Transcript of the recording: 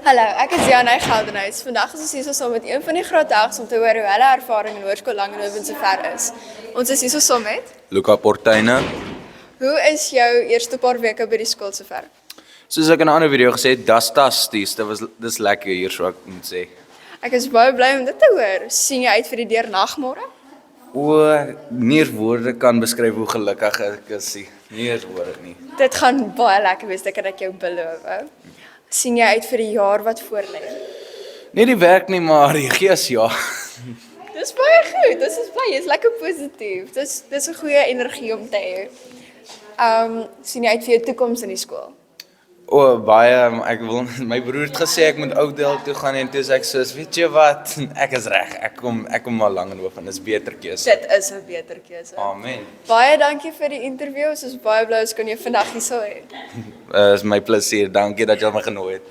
Hallo, ek is Janey Geldenhuys. Vandag is ons hier saam met een van die groot dags om te hoor hoe hulle ervaring in Hoërskool Langehoven sover is. Ons is hier saam met. Luca Portuine. Hoe is jou eerste paar weke by die skool sover? Soos ek in 'n ander video gesê het, dastasties. Dis lekker hier, so ek moet sê. Ek is baie bly om dit te hoor. Sien jy uit vir die deernagmôre? Nie eens woorde kan beskryf hoe gelukkig ek is nie. Nie eens woorde nie. Dit gaan baie lekker wees, dit kan ek jou beloof. Sien jy uit vir die jaar wat voorlê? Nie die werk nie, maar die gees ja. Dis baie goed. Dis is baie, jy's lekker positief. Dis 'n goeie energie om te hê. Sien jy uit vir jou toekoms in die skool? Baie, ek wil, my broer het gesê ek moet Oudtshoorn toe gaan en toe sê ek soos, weet jy wat, ek is reg, ek kom maar Langehoven, dis beter keuse. Dit is 'n beter keuse. Amen. Baie dankie vir die interview. Ons is baie bly ons kon jou vandag hier hê. Is my plesier, dankie dat jy my genooi het.